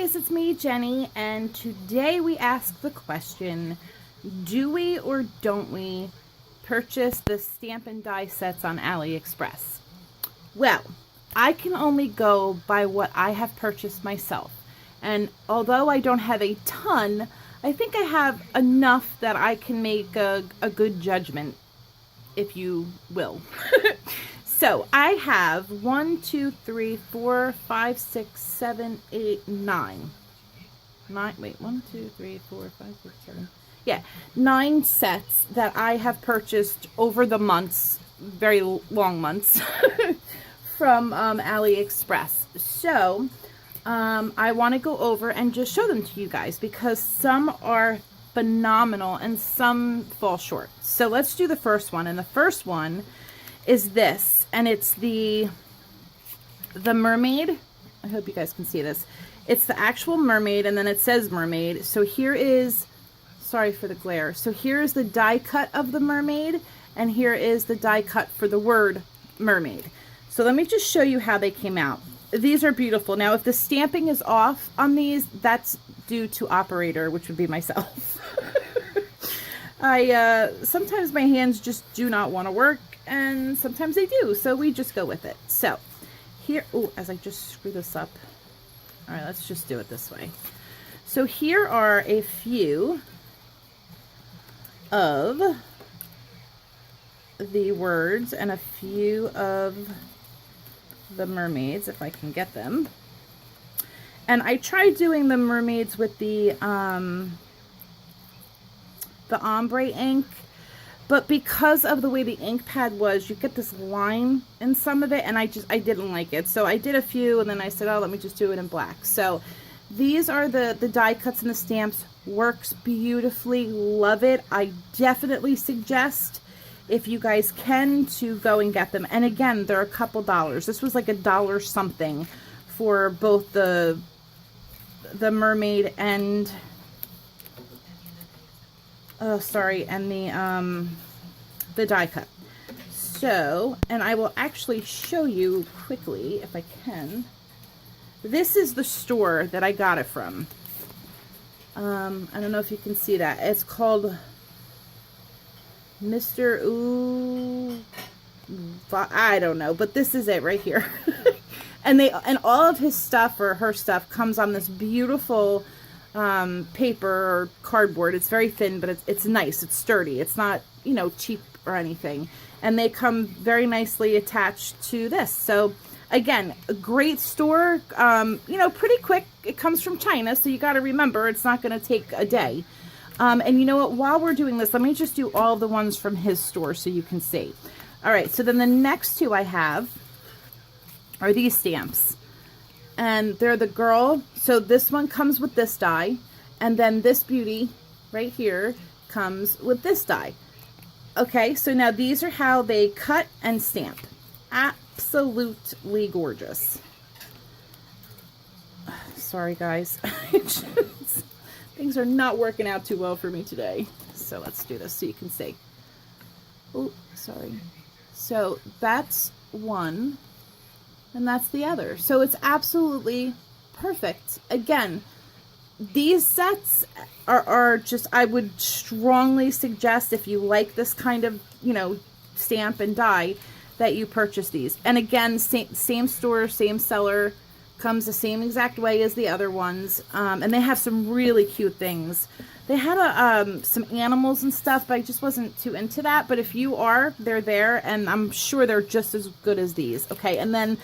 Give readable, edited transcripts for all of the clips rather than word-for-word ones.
guys, it's me, Jenny, and today we ask the question, do we or don't we purchase the stamp and die sets on Aliexpress? Well, I can only go by what I have purchased myself, and although I don't have a ton, I think I have enough that I can make a good judgment, if you will. So I have 1, 2, 3, 4, 5, 6, 7, 8, 9. 9, wait, 1, 2, 3, 4, 5, 6, 7. Yeah, 9 sets that I have purchased over the months, very long months, from Aliexpress. So I want to go over and just show them to you guys because some are phenomenal and some fall short. So let's do the first one, and the first one is this, and it's the mermaid. I hope you guys can see this. It's the actual mermaid, and then it says mermaid. So here is, sorry for the glare, so here is the die cut of the mermaid, and here is the die cut for the word mermaid. So let me just show you how they came out. These are beautiful. Now if the stamping is off on these, that's due to operator, which would be myself. Sometimes my hands just do not want to work, and sometimes they do, so we just go with it. So here, oh, as I just screw this up, all right, let's just do it this way. So here are a few of the words and a few of the mermaids, if I can get them. And I tried doing the mermaids with the ombre ink, but because of the way the ink pad was, you get this line in some of it, and I didn't like it. So I did a few, and then I said, oh, let me just do it in black. So these are the die cuts and the stamps. Works beautifully. Love it. I definitely suggest, if you guys can, to go and get them. And again, they're a couple dollars. This was like $1 something for both the mermaid and and the die cut. So, and I will actually show you quickly if I can. This is the store that I got it from. I don't know if you can see that. It's called Mr. Ooh, I don't know, but this is it right here. and all of his stuff, or her stuff, comes on this beautiful paper or cardboard. It's very thin, but it's nice. It's sturdy. It's not, you know, cheap or anything. And they come very nicely attached to this. So again, a great store. You know, pretty quick. It comes from China, so you got to remember it's not going to take a day. And you know what? While we're doing this, let me just do all the ones from his store so you can see. All right. So then the next two I have are these stamps. And they're the girl. So this one comes with this die. And then this beauty right here comes with this die. Okay, so now these are how they cut and stamp. Absolutely gorgeous. Sorry, guys. Things are not working out too well for me today. So let's do this so you can see. Oh, sorry. So that's one. And that's the other. So it's absolutely perfect. Again, these sets are just, I would strongly suggest, if you like this kind of, you know, stamp and die, that you purchase these. And again, same store, same seller, comes the same exact way as the other ones. And they have some really cute things. They had some animals and stuff, but I just wasn't too into that. But if you are, they're there, and I'm sure they're just as good as these. Okay, and then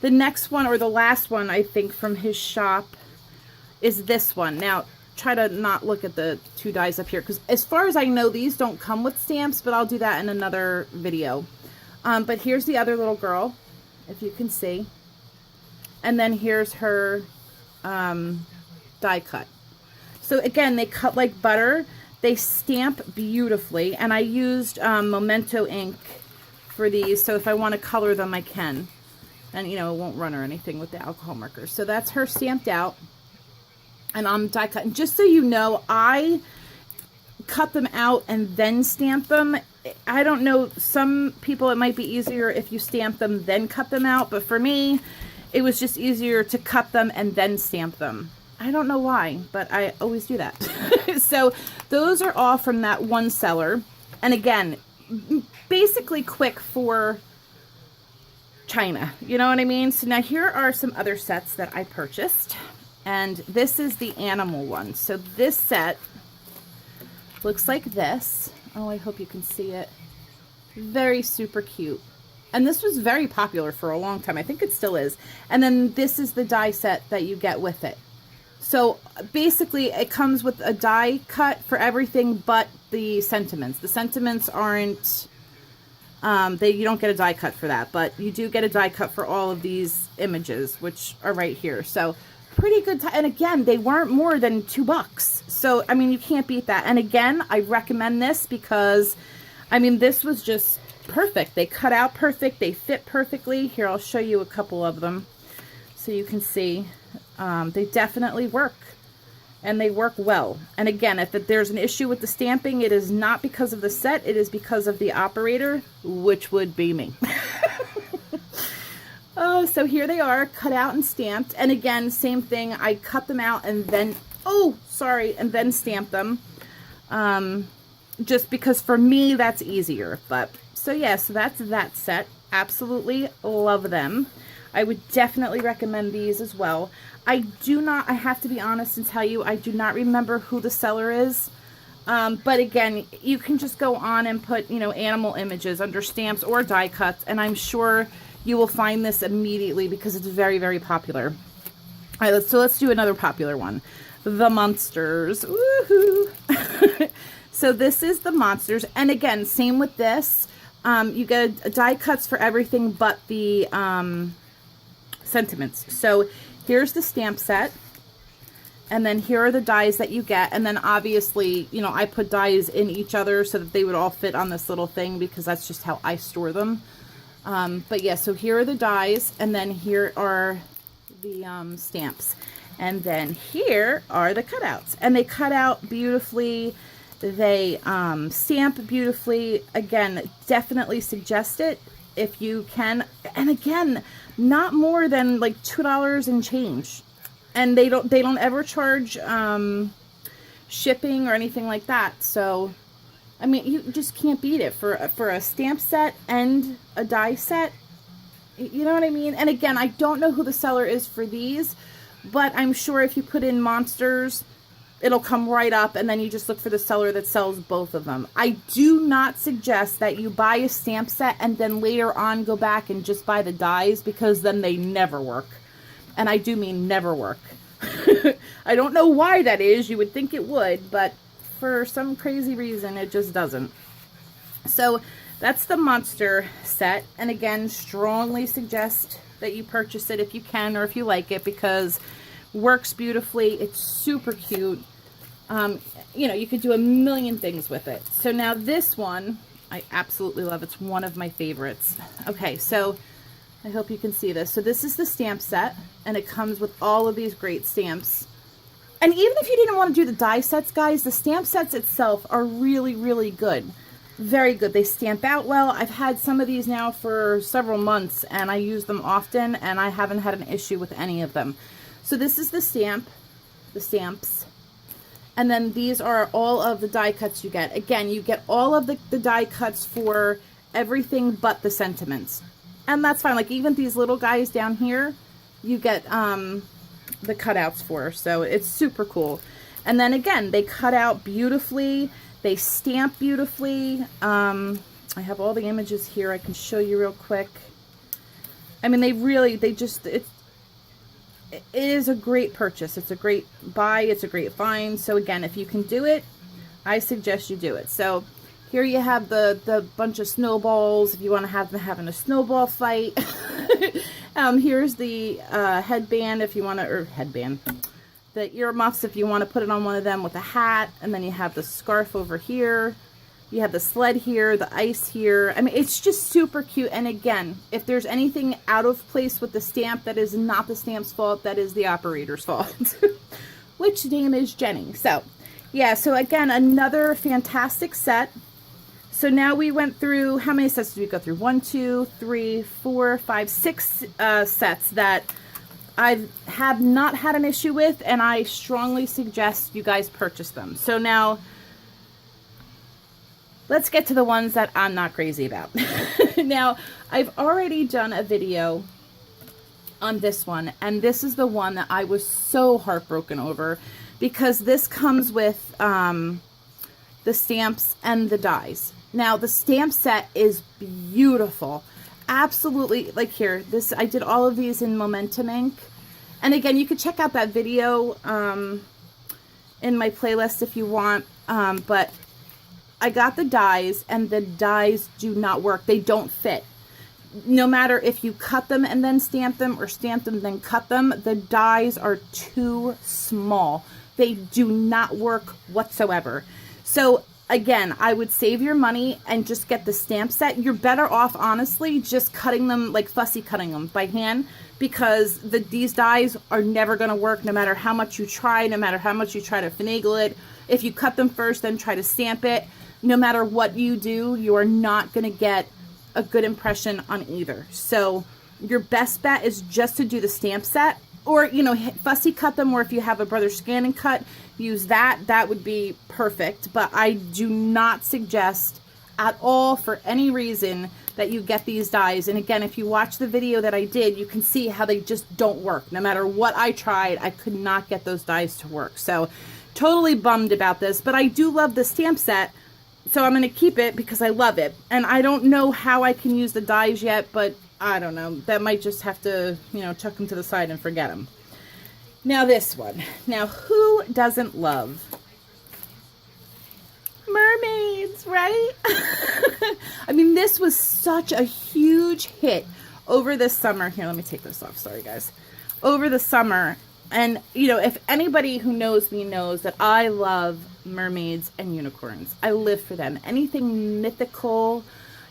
the next one, or the last one, I think, from his shop is this one. Now, try to not look at the two dies up here, because as far as I know, these don't come with stamps, but I'll do that in another video. But here's the other little girl, if you can see. And then here's her die cut. So again, they cut like butter. They stamp beautifully. And I used Memento ink for these, so if I want to color them, I can. And, you know, it won't run or anything with the alcohol markers. So that's her stamped out. And I'm die cut. And just so you know, I cut them out and then stamp them. I don't know, some people it might be easier if you stamp them then cut them out, but for me it was just easier to cut them and then stamp them. I don't know why, but I always do that. So those are all from that one seller. And again, basically quick for China. You know what I mean? So now here are some other sets that I purchased. And this is the animal one. So this set looks like this. Oh, I hope you can see it. Very super cute. And this was very popular for a long time. I think it still is. And then this is the die set that you get with it. So basically it comes with a die cut for everything but the sentiments. The sentiments aren't, you don't get a die cut for that, but you do get a die cut for all of these images, which are right here. So pretty good. And again, they weren't more than $2. So, I mean, you can't beat that. And again, I recommend this because, I mean, this was just perfect. They cut out perfect. They fit perfectly. Here, I'll show you a couple of them so you can see. They definitely work, and they work well. And again, if there's an issue with the stamping, it is not because of the set. It is because of the operator, which would be me. Oh, so here they are, cut out and stamped. And again, same thing. I cut them out and then, and then stamp them. Just because for me, that's easier. But so yeah, so that's that set. Absolutely love them. I would definitely recommend these as well. I have to be honest and tell you, I do not remember who the seller is. But again, you can just go on and put, animal images under stamps or die cuts, and I'm sure you will find this immediately because it's very, very popular. All right, let's do another popular one. The Monsters. Woohoo! So this is the Monsters. And again, same with this. You get a die cuts for everything but the sentiments. So here's the stamp set. And then here are the dies that you get. And then obviously, I put dies in each other so that they would all fit on this little thing because that's just how I store them. But yeah, so here are the dies, and then here are the stamps. And then here are the cutouts. And they cut out beautifully. They stamp beautifully. Again, definitely suggest it if you can. And again, not more than like $2 and change. And they don't ever charge shipping or anything like that. So I mean, you just can't beat it for a stamp set and a die set. You know what I mean? And again, I don't know who the seller is for these, but I'm sure if you put in Monsters, it'll come right up, and then you just look for the seller that sells both of them. I do not suggest that you buy a stamp set and then later on go back and just buy the dies, because then they never work. And I do mean never work. I don't know why that is. You would think it would, but for some crazy reason, it just doesn't. So that's the Monster set. And again, strongly suggest that you purchase it if you can or if you like it, because it works beautifully. It's super cute. You could do a million things with it. So now this one, I absolutely love. It's one of my favorites. Okay, so I hope you can see this. So this is the stamp set, and it comes with all of these great stamps. And even if you didn't want to do the die sets, guys, the stamp sets itself are really, really good. Very good. They stamp out well. I've had some of these now for several months, and I use them often, and I haven't had an issue with any of them. So this is the stamps. And then these are all of the die cuts you get. Again, you get all of the die cuts for everything but the sentiments. And that's fine. Like even these little guys down here, you get the cutouts for. So it's super cool. And then again, they cut out beautifully. They stamp beautifully. I have all the images here. I can show you real quick. I mean, it is a great purchase. It's a great buy. It's a great find. So again, if you can do it, I suggest you do it. So here you have the bunch of snowballs if you want to have them having a snowball fight. Here's the headband if you want to, or headband. The earmuffs if you want to put it on one of them with a hat. And then you have the scarf over here. You have the sled here, the ice here. I mean, it's just super cute. And again, if there's anything out of place with the stamp, that is not the stamp's fault. That is the operator's fault. Which name is Jennie. So, yeah. So again, another fantastic set. So now we went through, how many sets did we go through? 1, 2, 3, 4, 5, 6 sets that I have not had an issue with, and I strongly suggest you guys purchase them. So now, let's get to the ones that I'm not crazy about. Now, I've already done a video on this one, and this is the one that I was so heartbroken over, because this comes with the stamps and the dies. Now, the stamp set is beautiful. Absolutely, like here, this, I did all of these in Momentum ink. And again, you could check out that video in my playlist if you want. But I got the dies, and the dies do not work. They don't fit. No matter if you cut them and then stamp them, or stamp them then cut them, the dies are too small. They do not work whatsoever. So again, I would save your money and just get the stamp set. You're better off, honestly, just cutting them, like fussy cutting them by hand, because these dies are never going to work no matter how much you try, no matter how much you try to finagle it. If you cut them first, then try to stamp it, no matter what you do, you are not going to get a good impression on either. So your best bet is just to do the stamp set, or, you know, fussy cut them, or if you have a Brother Scan and Cut, use that. That would be perfect. But I do not suggest at all, for any reason, that you get these dies. And again, if you watch the video that I did, you can see how they just don't work. No matter what I tried, I could not get those dies to work. So totally bummed about this, but I do love the stamp set. So I'm going to keep it because I love it. And I don't know how I can use the dies yet, but I don't know. That might just have to, you know, chuck them to the side and forget them. Now this one. Now, who doesn't love mermaids, right? I mean, this was such a huge hit over the summer. Here, let me take this off. Sorry, guys. Over the summer. And, you know, if anybody who knows me knows that I love mermaids and unicorns. I live for them. Anything mythical,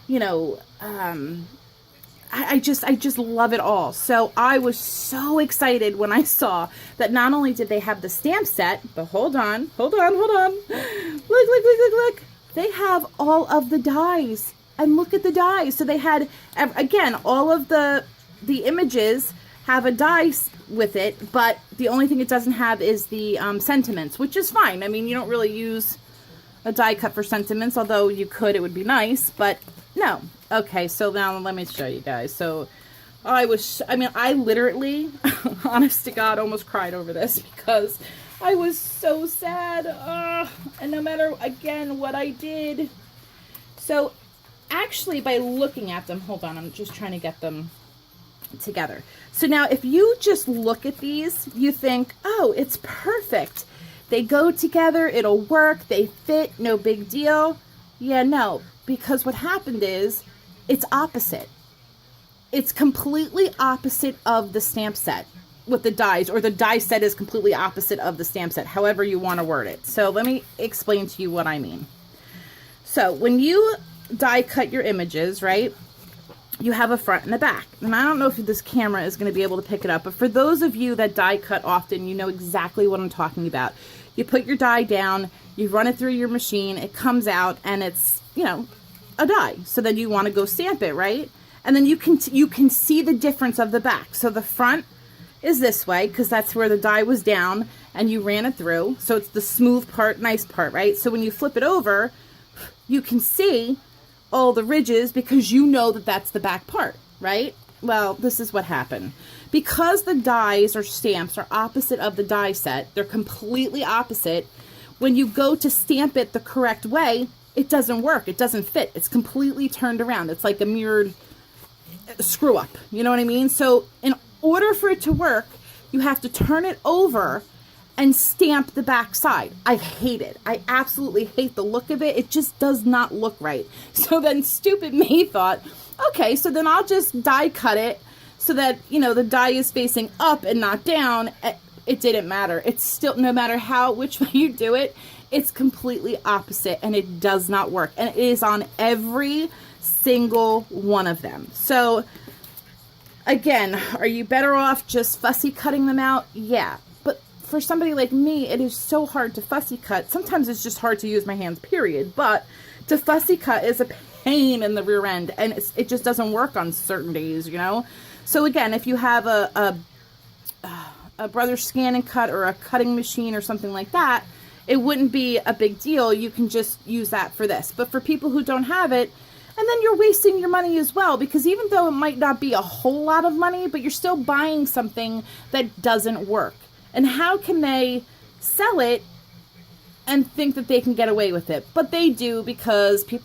you know, I just love it all. So I was so excited when I saw that not only did they have the stamp set, but hold on. Look. They have all of the dies. And look at the dies. So they had, again, all of the images have a die with it, but the only thing it doesn't have is the sentiments, which is fine. I mean, you don't really use a die cut for sentiments, although you could, it would be nice, but no. Okay, so now let me show you guys. So I literally, honest to God, almost cried over this because I was so sad. And no matter, again, what I did. So actually, by looking at them, hold on, I'm just trying to get them together. So now if you just look at these, you think, oh, it's perfect. They go together, it'll work, they fit, no big deal. Yeah, no, because what happened is it's opposite. It's completely opposite of the stamp set with the dies, or the die set is completely opposite of the stamp set, however you want to word it. So let me explain to you what I mean. So when you die cut your images, right, you have a front and a back. And I don't know if this camera is going to be able to pick it up, but for those of you that die cut often, you know exactly what I'm talking about. You put your die down, you run it through your machine, it comes out, and it's, you know, a die. So then you want to go stamp it, right? And then you can see the difference of the back. So the front is this way, because that's where the die was down, and you ran it through. So it's the smooth part, nice part, right? So when you flip it over, you can see all the ridges because you know that that's the back part, right? Well, this is what happened. Because the dies or stamps are opposite of the die set, they're completely opposite. When you go to stamp it the correct way, it doesn't work. It doesn't fit. It's completely turned around. It's like a mirrored screw up. You know what I mean? So in order for it to work, you have to turn it over and stamp the back side. I hate it. I absolutely hate the look of it. It just does not look right. So then stupid me thought, okay, so then I'll just die cut it so that, you know, the die is facing up and not down. It didn't matter. It's still, no matter which way you do it, it's completely opposite and it does not work. And it is on every single one of them. So again, are you better off just fussy cutting them out? Yeah. For somebody like me, it is so hard to fussy cut. Sometimes it's just hard to use my hands, period. But to fussy cut is a pain in the rear end, and it just doesn't work on certain days, you know? So again, if you have a a Brothers Scan and Cut or a cutting machine or something like that, it wouldn't be a big deal. You can just use that for this. But for people who don't have it, and then you're wasting your money as well, because even though it might not be a whole lot of money, but you're still buying something that doesn't work. And how can they sell it and think that they can get away with it? But they do, because people